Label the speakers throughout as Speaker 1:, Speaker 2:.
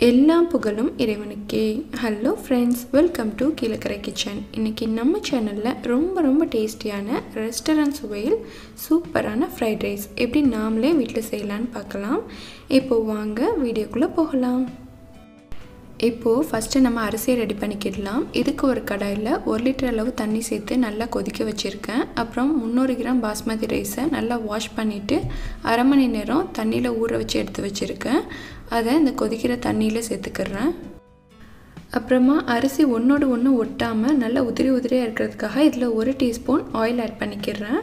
Speaker 1: எல்லாம் புகழும் இறைவனுக்கே. Hello friends, welcome to Kilakarai kitchen. இன்றைக்கி நம்ம சேனலில் ரொம்ப டேஸ்டியான ரெஸ்டாரண்ட் சுவையில் சூப்பரான ஃப்ரைட் ரைஸ் எப்படி நாமளே வீட்டில் செய்யலான்னு பார்க்கலாம். இப்போது வாங்க வீடியோக்குள்ளே போகலாம். இப்போது ஃபஸ்ட்டு நம்ம அரிசியை ரெடி பண்ணிக்கிடலாம். இதுக்கு ஒரு கடாயில் 1 லிட்டர் அளவு தண்ணி சேர்த்து நல்லா கொதிக்க வச்சுருக்கேன். அப்புறம் 300 கிராம் பாஸ்மதி ரைஸை நல்லா வாஷ் பண்ணிவிட்டு அரை மணி நேரம் தண்ணியில் ஊற வச்சு எடுத்து வச்சுருக்கேன். அதை இந்த கொதிக்கிற தண்ணியில் சேர்த்துக்கிறேன். அப்புறமா அரிசி ஒன்றோடு ஒன்று ஒட்டாமல் நல்லா உதிரியாக இருக்கிறதுக்காக இதில் 1 டீஸ்பூன் ஆயில் ஆட் பண்ணிக்கிறேன்.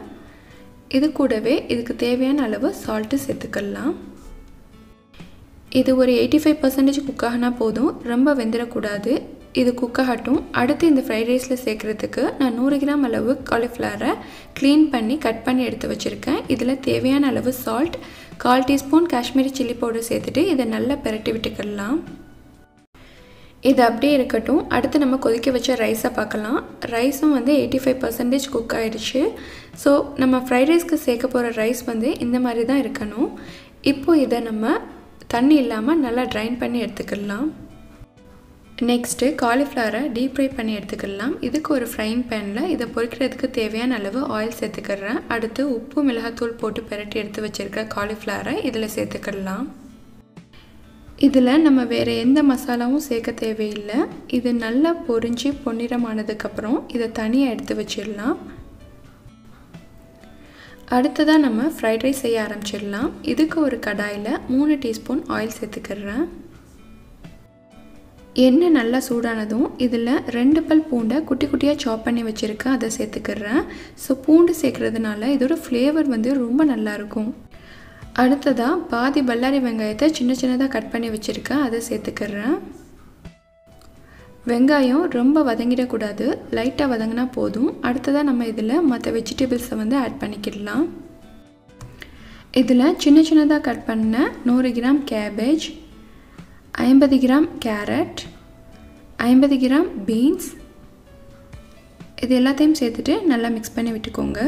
Speaker 1: இது கூடவே இதுக்கு தேவையான அளவு சால்ட்டு சேர்த்துக்கலாம். இது ஒரு 85% குக் ஆகினா போதும், ரொம்ப வெந்துடக்கூடாது. இது குக் ஆகட்டும். அடுத்து இந்த ஃப்ரைட் ரைஸில் சேர்க்குறதுக்கு நான் 100 கிராம் அளவு காலிஃப்ளவரை க்ளீன் பண்ணி கட் பண்ணி எடுத்து வச்சுருக்கேன். இதில் தேவையான அளவு salt, 1/4 teaspoon Kashmiri chilli powder சேர்த்துட்டு இதை நல்லா பிரட்டி விட்டுக்கலாம். இது அப்படியே இருக்கட்டும். அடுத்து நம்ம கொதிக்க வச்ச ரைஸை பார்க்கலாம். ரைஸும் 85% குக் ஆகிடுச்சு. ஸோ நம்ம ஃப்ரைட் ரைஸ்க்கு சேர்க்க போகிற ரைஸ் இந்த மாதிரி தான் இருக்கணும். இப்போது இதை நம்ம தண்ணி இல்லாமல் நல்லா ட்ரைன் பண்ணி எடுத்துக்கலாம். நெக்ஸ்ட்டு காலிஃப்ளவரை டீப் ஃப்ரை பண்ணி எடுத்துக்கலாம். இதுக்கு ஒரு ஃப்ரைங் பேனில் இதை பொரிக்கிறதுக்கு தேவையான அளவு ஆயில் சேர்த்துக்கிறேன். அடுத்து உப்பு மிளகாத்தூள் போட்டு பிரட்டி எடுத்து வச்சுருக்க காலிஃப்ளவரை இதில் சேர்த்துக்கலாம். இதில் நம்ம வேறு எந்த மசாலாவும் சேர்க்க தேவையில்லை. இது நல்லா பொரிஞ்சு பொன்னிறமானதுக்கப்புறம் இதை தனியாக எடுத்து வச்சிடலாம். அடுத்ததாக நம்ம ஃப்ரைட் ரைஸ் செய்ய ஆரம்பிச்சிடலாம். இதுக்கு ஒரு கடாயில் 3 டீஸ்பூன் ஆயில் சேர்த்துக்கிறேன். எண்ணெய் நல்லா சூடானதும் இதில் 2 பல் பூண்டை குட்டி குட்டியாக சாப் பண்ணி வச்சுருக்கேன், அதை சேர்த்துக்கிறேன். ஸோ பூண்டு சேர்க்குறதுனால இதோட ஃப்ளேவர் ரொம்ப நல்லாயிருக்கும். அடுத்ததாக பாதி பல்லாரி வெங்காயத்தை சின்னதாக கட் பண்ணி வச்சுருக்கேன், அதை சேர்த்துக்கிறேன். வெங்காயம் ரொம்ப வதங்கிடக்கூடாது, லைட்டாக வதங்கினா போதும். அடுத்ததாக நம்ம இதில் மற்ற வெஜிடபிள்ஸை ஆட் பண்ணிக்கிடலாம். இதில் சின்னதாக கட் பண்ண 100 gram cabbage, 50 gram carrot, 50 gram beans, இது எல்லாத்தையும் சேர்த்துட்டு நல்லா மிக்ஸ் பண்ணி விட்டுக்கோங்க.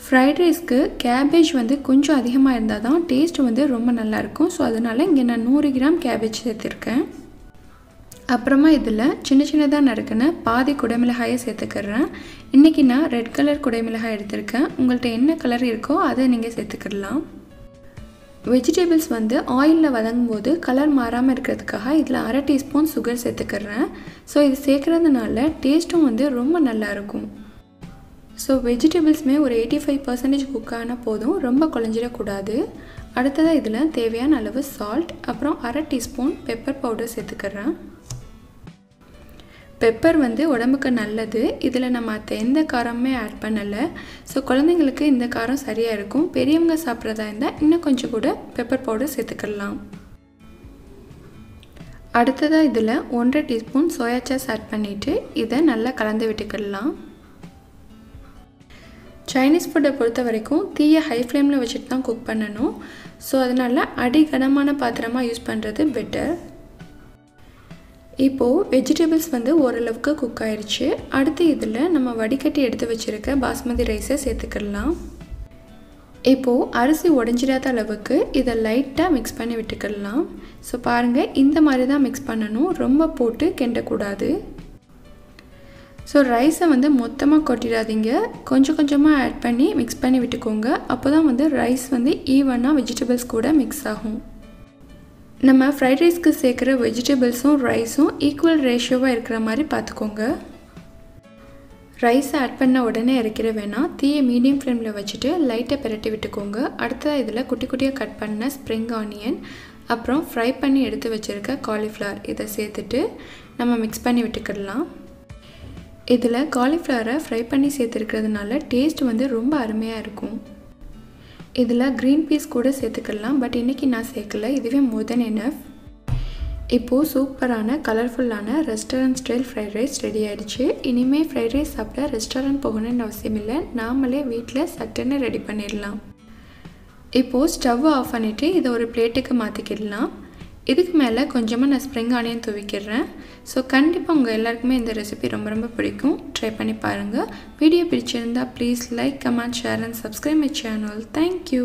Speaker 1: ஃப்ரைட் ரைஸ்க்கு கேபேஜ் கொஞ்சம் அதிகமாக இருந்தால் தான் டேஸ்ட் ரொம்ப நல்லாயிருக்கும். ஸோ அதனால் இங்கே நான் 100 கிராம் கேபேஜ் சேர்த்துருக்கேன். அப்புறமா இதில் சின்னதாக நறுக்கின பாதி குடைமிளகாயை சேர்த்துக்கிறேன். இன்றைக்கி நான் ரெட் கலர் குடைமிளகாய் எடுத்திருக்கேன். உங்கள்கிட்ட என்ன கலர் இருக்கோ அதை நீங்கள் சேர்த்துக்கிடலாம். வெஜிடபிள்ஸ் ஆயிலில் வதங்கும் போது கலர் மாறாமல் இருக்கிறதுக்காக இதில் 1/2 டீஸ்பூன் சுகர் சேர்த்துக்கிறேன். ஸோ இது சேர்க்குறதுனால டேஸ்ட்டும் ரொம்ப நல்லாயிருக்கும். ஸோ வெஜிடபிள்ஸுமே ஒரு 85% குக் ஆனால் போதும், ரொம்ப குழஞ்சிடக்கூடாது. அடுத்ததாக இதில் தேவையான அளவு சால்ட், அப்புறம் 1/2 டீஸ்பூன் பெப்பர் பவுடர் சேர்த்துக்கிறேன். பெப்பர் உடம்புக்கு நல்லது. இதில் நம்ம மற்ற எந்த காரமுமே ஆட் பண்ணலை. ஸோ குழந்தைங்களுக்கு இந்த காரம் சரியாக இருக்கும். பெரியவங்க சாப்பிட்றதா இருந்தால் இன்னும் கொஞ்சம் கூட பெப்பர் பவுடர் சேர்த்துக்கலாம். அடுத்ததாக இதில் 1/2 டீஸ்பூன் சோயா சாஸ் ஆட் பண்ணிவிட்டு இதை நல்லா கலந்து விட்டுக்கிடலாம். சைனீஸ் ஃபுட்டை பொறுத்த வரைக்கும் தீயை ஹை ஃப்ளேமில் வச்சுட்டு தான் குக் பண்ணணும். ஸோ அதனால் அடிகனமான பாத்திரமாக யூஸ் பண்ணுறது பெட்டர். இப்போது வெஜிடபிள்ஸ் ஓரளவுக்கு குக் ஆயிடுச்சு. அடுத்து இதில் நம்ம வடிகட்டி எடுத்து வச்சுருக்க பாஸ்மதி ரைஸை சேர்த்துக்கிடலாம். இப்போது அரிசி உடஞ்சிடாத அளவுக்கு இதை லைட்டாக மிக்ஸ் பண்ணி விட்டுக்கிடலாம். ஸோ பாருங்கள், இந்த மாதிரி தான் மிக்ஸ் பண்ணணும், ரொம்ப போட்டு கிண்டக்கூடாது. ஸோ ரைஸை மொத்தமாக கொட்டிடாதீங்க, கொஞ்சமாக ஆட் பண்ணி மிக்ஸ் பண்ணி விட்டுக்கோங்க. அப்போ தான் ரைஸ் ஈவனாக வெஜிடபிள்ஸ் கூட மிக்ஸ் ஆகும். நம்ம ஃப்ரைட் ரைஸ்க்கு சேர்க்குற வெஜிடபிள்ஸும் ரைஸும் ஈக்குவல் ரேஷியோவாக இருக்கிற மாதிரி பார்த்துக்கோங்க. ரைஸை ஆட் பண்ண உடனே இறக்கிற வேணாம், தீயை மீடியம் ஃப்ளேமில் வச்சுட்டு லைட்டாக பிரட்டி விட்டுக்கோங்க. அடுத்ததாக இதில் குட்டியாக கட் பண்ண ஸ்ப்ரிங் ஆனியன், அப்புறம் ஃப்ரை பண்ணி எடுத்து வச்சுருக்க காலிஃப்ளவர் இதை சேர்த்துட்டு நம்ம மிக்ஸ் பண்ணி விட்டுக்கிடலாம். இதில் காலிஃப்ளவரை ஃப்ரை பண்ணி சேர்த்துருக்கிறதுனால டேஸ்ட் ரொம்ப அருமையாக இருக்கும். இதில் க்ரீன் பீஸ் கூட சேர்த்துக்கலாம், பட் இன்றைக்கி நான் சேர்க்கல, இதுவே மோர் தென் எனஃப். இப்போது சூப்பரான கலர்ஃபுல்லான restaurant style fried rice ready ஆகிடுச்சு. இனிமேல் ஃப்ரைட் ரைஸ் சாப்பிட ரெஸ்டாரண்ட் போகணுன்னு அவசியம் இல்லை, நாமளே வீட்டில் சட்டுன்னு ரெடி பண்ணிடலாம். இப்போது ஸ்டவ் ஆஃப் பண்ணிவிட்டு இதை ஒரு பிளேட்டுக்கு மாற்றிக்கிடலாம். இதுக்கு மேலே கொஞ்சமாக நான் ஸ்ப்ரிங் ஆனியன் துவிக்கிறேன். ஸோ கண்டிப்பாக உங்கள் எல்லாருக்குமே இந்த ரெசிபி ரொம்ப பிடிக்கும், ட்ரை பண்ணி பாருங்கள். வீடியோ பிடிச்சிருந்தால் please like, comment, share and subscribe my channel. Thank you.